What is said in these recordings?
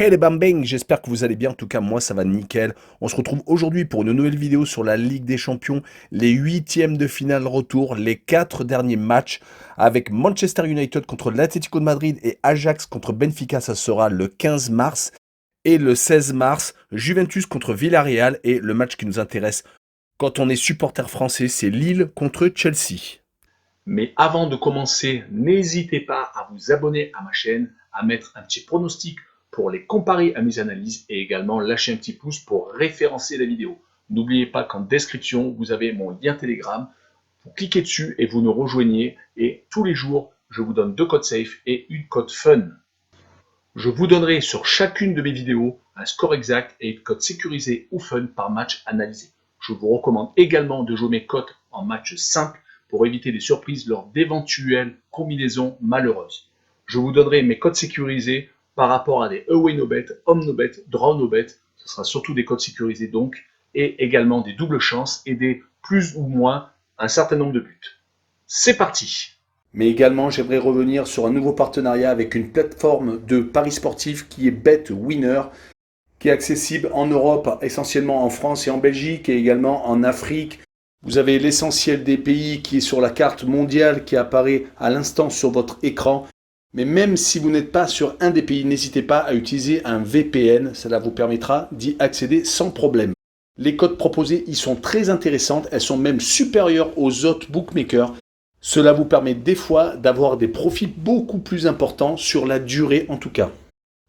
Hey les bambins, j'espère que vous allez bien, en tout cas moi ça va nickel. On se retrouve aujourd'hui pour une nouvelle vidéo sur la Ligue des Champions, les huitièmes de finale retour, les 4 derniers matchs avec Manchester United contre l'Atlético de Madrid et Ajax contre Benfica, ça sera le 15 mars. Et le 16 mars, Juventus contre Villarreal et le match qui nous intéresse quand on est supporter français, c'est Lille contre Chelsea. Mais avant de commencer, n'hésitez pas à vous abonner à ma chaîne, à mettre un petit pronostic pour les comparer à mes analyses et également lâcher un petit pouce pour référencer la vidéo. N'oubliez pas qu'en description, vous avez mon lien Telegram. Vous cliquez dessus et vous nous rejoignez. Et tous les jours, je vous donne 2 codes safe et une code fun. Je vous donnerai sur chacune de mes vidéos un score exact et une cote sécurisée ou fun par match analysé. Je vous recommande également de jouer mes cotes en match simple pour éviter des surprises lors d'éventuelles combinaisons malheureuses. Je vous donnerai mes codes sécurisés par rapport à des away no bet, home no bet, draw no bet. Ce sera surtout des codes sécurisés donc, et également des doubles chances et des plus ou moins un certain nombre de buts. C'est parti! Mais également, j'aimerais revenir sur un nouveau partenariat avec une plateforme de paris sportifs qui est BetWinner, qui est accessible en Europe, essentiellement en France et en Belgique, et également en Afrique. Vous avez l'essentiel des pays qui est sur la carte mondiale qui apparaît à l'instant sur votre écran. Mais même si vous n'êtes pas sur un des pays, n'hésitez pas à utiliser un VPN, cela vous permettra d'y accéder sans problème. Les cotes proposées y sont très intéressantes, elles sont même supérieures aux autres bookmakers. Cela vous permet des fois d'avoir des profits beaucoup plus importants sur la durée en tout cas.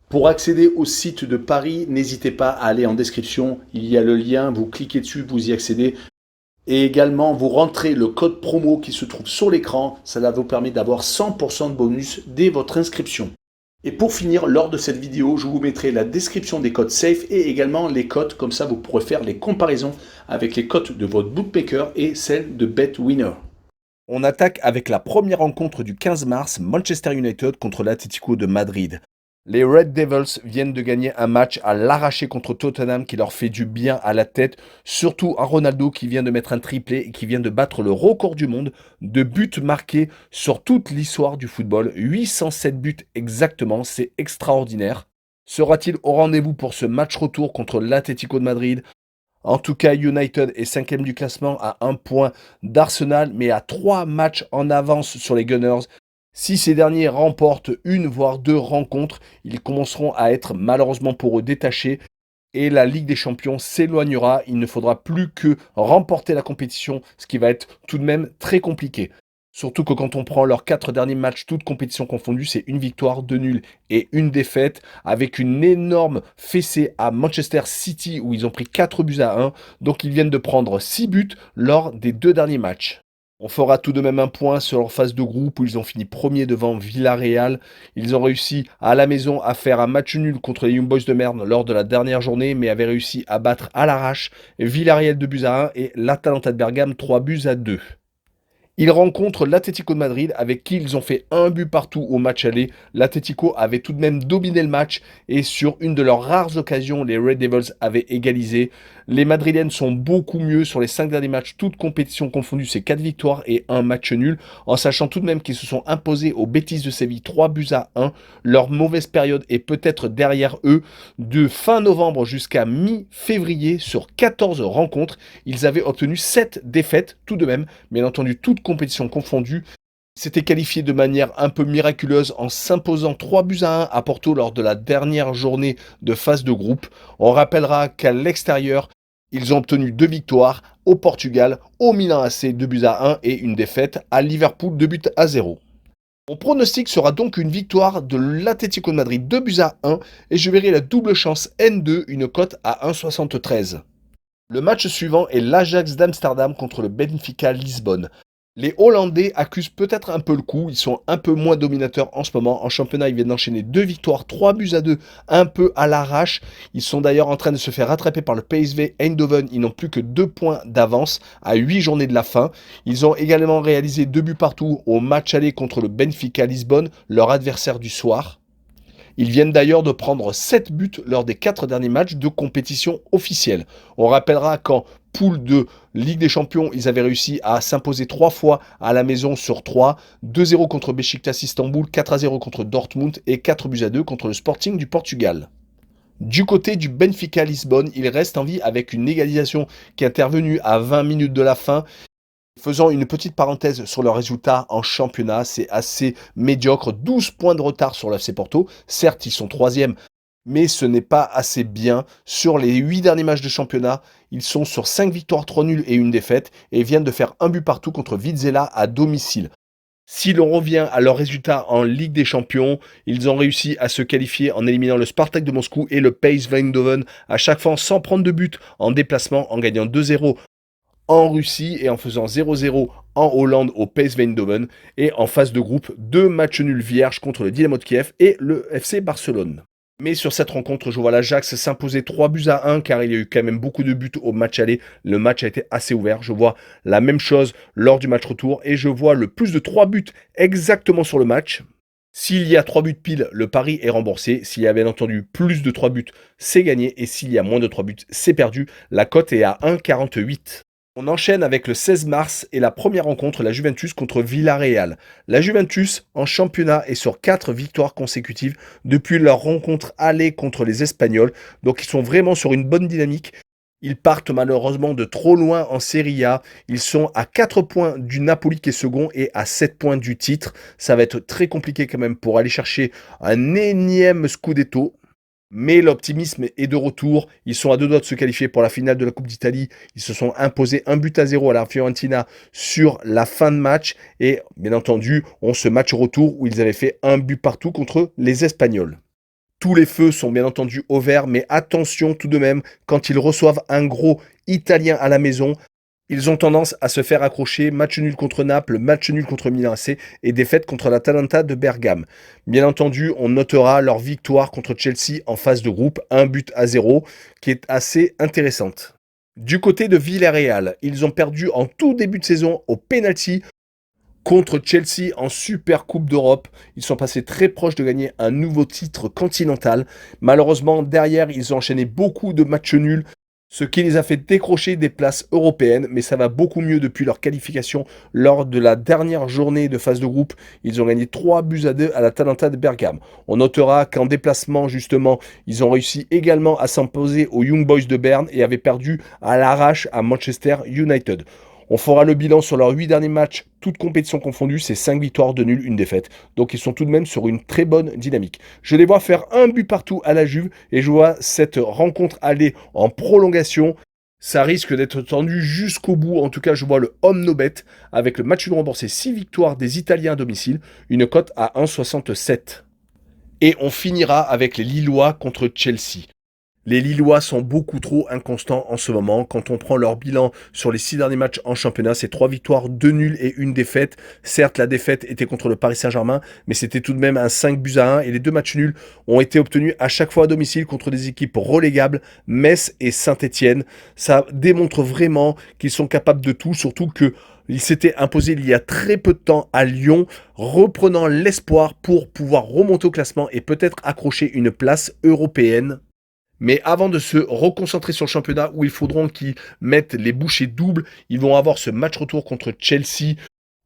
Pour accéder au site de Paris, n'hésitez pas à aller en description, il y a le lien, vous cliquez dessus, vous y accédez. Et également, vous rentrez le code promo qui se trouve sur l'écran, cela vous permet d'avoir 100% de bonus dès votre inscription. Et pour finir, lors de cette vidéo, je vous mettrai la description des codes safe et également les cotes, comme ça vous pourrez faire les comparaisons avec les cotes de votre bookmaker et celles de BetWinner. On attaque avec la première rencontre du 15 mars, Manchester United contre l'Atlético de Madrid. Les Red Devils viennent de gagner un match à l'arraché contre Tottenham qui leur fait du bien à la tête, surtout un Ronaldo qui vient de mettre un triplé et qui vient de battre le record du monde de buts marqués sur toute l'histoire du football. 807 buts exactement, c'est extraordinaire. Sera-t-il au rendez-vous pour ce match retour contre l'Atlético de Madrid? En tout cas, United est 5e du classement à 1 point d'Arsenal, mais à 3 matchs en avance sur les Gunners. Si ces derniers remportent une voire 2 rencontres, ils commenceront à être malheureusement pour eux détachés et la Ligue des Champions s'éloignera. Il ne faudra plus que remporter la compétition, ce qui va être tout de même très compliqué. Surtout que quand on prend leurs 4 derniers matchs, toutes compétitions confondues, c'est une victoire, 2 nuls et une défaite, avec une énorme fessée à Manchester City où ils ont pris 4 buts à 1. Donc ils viennent de prendre 6 buts lors des 2 derniers matchs. On fera tout de même un point sur leur phase de groupe où ils ont fini premier devant Villarreal. Ils ont réussi à la maison à faire un match nul contre les Young Boys de Merde lors de la dernière journée, mais avaient réussi à battre à l'arrache Villarreal 2 buts à 1 et l'Atalanta de Bergame 3 buts à 2. Ils rencontrent l'Atlético de Madrid avec qui ils ont fait un but partout au match aller. L'Atlético avait tout de même dominé le match et sur une de leurs rares occasions, les Red Devils avaient égalisé. Les Madrilènes sont beaucoup mieux sur les 5 derniers matchs, toutes compétitions confondues, c'est 4 victoires et un match nul, en sachant tout de même qu'ils se sont imposés aux Betis de Séville 3 buts à 1. Leur mauvaise période est peut-être derrière eux. De fin novembre jusqu'à mi-février, sur 14 rencontres, ils avaient obtenu 7 défaites tout de même, bien entendu toutes compétitions confondues. S'était qualifié de manière un peu miraculeuse en s'imposant 3 buts à 1 à Porto lors de la dernière journée de phase de groupe. On rappellera qu'à l'extérieur, ils ont obtenu 2 victoires au Portugal, au Milan AC 2 buts à 1 et une défaite à Liverpool 2 buts à 0. Mon pronostic sera donc une victoire de l'Atlético de Madrid 2 buts à 1 et je verrai la double chance N2, une cote à 1,73. Le match suivant est l'Ajax d'Amsterdam contre le Benfica Lisbonne. Les Hollandais accusent peut-être un peu le coup, ils sont un peu moins dominateurs en ce moment. En championnat, ils viennent d'enchaîner 2 victoires, 3 buts à 2, un peu à l'arrache. Ils sont d'ailleurs en train de se faire rattraper par le PSV Eindhoven. Ils n'ont plus que 2 points d'avance à 8 journées de la fin. Ils ont également réalisé 2 buts partout au match aller contre le Benfica Lisbonne, leur adversaire du soir. Ils viennent d'ailleurs de prendre 7 buts lors des 4 derniers matchs de compétition officielle. On rappellera qu'en poule de Ligue des Champions, ils avaient réussi à s'imposer 3 fois à la maison sur 3. 2-0 contre Beşiktaş Istanbul, 4-0 contre Dortmund et 4 buts à 2 contre le Sporting du Portugal. Du côté du Benfica Lisbonne, il reste en vie avec une égalisation qui est intervenue à 20 minutes de la fin. Faisant une petite parenthèse sur leurs résultats en championnat, c'est assez médiocre, 12 points de retard sur l'FC Porto. Certes, ils sont troisième, mais ce n'est pas assez bien. Sur les 8 derniers matchs de championnat, ils sont sur 5 victoires, 3 nuls et une défaite, et viennent de faire un but partout contre Vizela à domicile. Si l'on revient à leurs résultats en Ligue des Champions, ils ont réussi à se qualifier en éliminant le Spartak de Moscou et le PSV Eindhoven, à chaque fois sans prendre de but en déplacement, en gagnant 2-0 en Russie et en faisant 0-0 en Hollande au PSV Eindhoven, et en phase de groupe, 2 matchs nuls vierges contre le Dynamo de Kiev et le FC Barcelone. Mais sur cette rencontre, je vois l'Ajax s'imposer 3-1 car il y a eu quand même beaucoup de buts au match aller. Le match a été assez ouvert. Je vois la même chose lors du match retour et je vois le plus de 3 buts exactement sur le match. S'il y a 3 buts pile, le pari est remboursé. S'il y a bien entendu plus de 3 buts, c'est gagné. Et s'il y a moins de 3 buts, c'est perdu. La cote est à 1,48. On enchaîne avec le 16 mars et la première rencontre, la Juventus contre Villarreal. La Juventus, en championnat, est sur 4 victoires consécutives depuis leur rencontre aller contre les Espagnols. Donc ils sont vraiment sur une bonne dynamique. Ils partent malheureusement de trop loin en Serie A. Ils sont à 4 points du Napoli qui est second et à 7 points du titre. Ça va être très compliqué quand même pour aller chercher un énième Scudetto. Mais l'optimisme est de retour. Ils sont à 2 doigts de se qualifier pour la finale de la Coupe d'Italie. Ils se sont imposés 1-0 à la Fiorentina sur la fin de match. Et bien entendu, on ce match retour où ils avaient fait 1 but partout contre les Espagnols. Tous les feux sont bien entendu au vert, mais attention tout de même, quand ils reçoivent un gros Italien à la maison, ils ont tendance à se faire accrocher, match nul contre Naples, match nul contre Milan AC et défaite contre l'Atalanta de Bergame. Bien entendu, on notera leur victoire contre Chelsea en phase de groupe, 1-0, qui est assez intéressante. Du côté de Villarreal, ils ont perdu en tout début de saison au penalty contre Chelsea en Super Coupe d'Europe. Ils sont passés très proches de gagner un nouveau titre continental. Malheureusement, derrière, ils ont enchaîné beaucoup de matchs nuls, ce qui les a fait décrocher des places européennes, mais ça va beaucoup mieux depuis leur qualification lors de la dernière journée de phase de groupe. Ils ont gagné 3-2 à l'Atalanta de Bergame. On notera qu'en déplacement, justement, ils ont réussi également à s'imposer aux Young Boys de Berne et avaient perdu à l'arrache à Manchester United. On fera le bilan sur leurs 8 derniers matchs, toutes compétitions confondues, c'est 5 victoires, 2 nuls, une défaite. Donc ils sont tout de même sur une très bonne dynamique. Je les vois faire un but partout à la Juve et je vois cette rencontre aller en prolongation. Ça risque d'être tendu jusqu'au bout. En tout cas, je vois le homme no bet avec le match nul remboursé, 6 victoires des Italiens à domicile, une cote à 1,67. Et on finira avec les Lillois contre Chelsea. Les Lillois sont beaucoup trop inconstants en ce moment. Quand on prend leur bilan sur les 6 derniers matchs en championnat, c'est 3 victoires, 2 nuls et une défaite. Certes, la défaite était contre le Paris Saint-Germain, mais c'était tout de même un 5-1. Et les 2 matchs nuls ont été obtenus à chaque fois à domicile contre des équipes relégables, Metz et Saint-Etienne. Ça démontre vraiment qu'ils sont capables de tout, surtout que il s'était imposé il y a très peu de temps à Lyon, reprenant l'espoir pour pouvoir remonter au classement et peut-être accrocher une place européenne. Mais avant de se reconcentrer sur le championnat où il faudra qu'ils mettent les bouchées doubles, ils vont avoir ce match retour contre Chelsea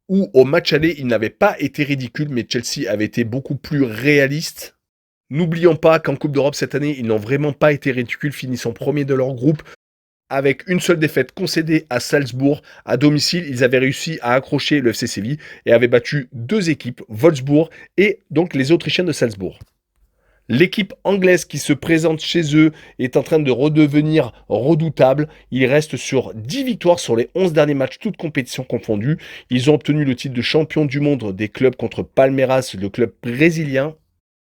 où au match aller, il n'avait pas été ridicule, mais Chelsea avait été beaucoup plus réaliste. N'oublions pas qu'en Coupe d'Europe cette année, ils n'ont vraiment pas été ridicules, finissant premier de leur groupe. Avec une seule défaite concédée à Salzbourg, à domicile, ils avaient réussi à accrocher le FC Séville et avaient battu 2 équipes, Wolfsburg et donc les Autrichiens de Salzbourg. L'équipe anglaise qui se présente chez eux est en train de redevenir redoutable. Ils restent sur 10 victoires sur les 11 derniers matchs, toutes compétitions confondues. Ils ont obtenu le titre de champion du monde des clubs contre Palmeiras, le club brésilien.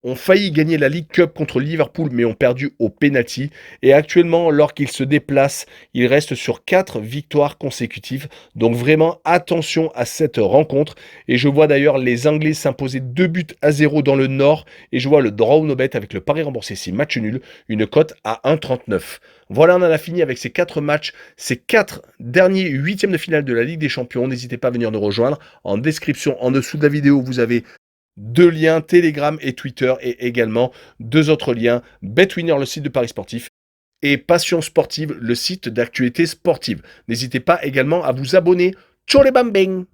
Ont failli gagner la League Cup contre Liverpool, mais ont perdu au penalty. Et actuellement, lorsqu'ils se déplacent, ils restent sur 4 victoires consécutives. Donc vraiment, attention à cette rencontre. Et je vois d'ailleurs les Anglais s'imposer 2-0 dans le Nord. Et je vois le draw no bet avec le pari remboursé, si match nul, une cote à 1,39. Voilà, on en a fini avec ces 4 matchs, ces 4 derniers huitièmes de finale de la Ligue des Champions. N'hésitez pas à venir nous rejoindre. En description, en dessous de la vidéo, vous avez 2 liens, Telegram et Twitter, et également 2 autres liens, BetWinner, le site de Paris Sportif, et Passion Sportive, le site d'actualité sportive. N'hésitez pas également à vous abonner. Ciao les bambins!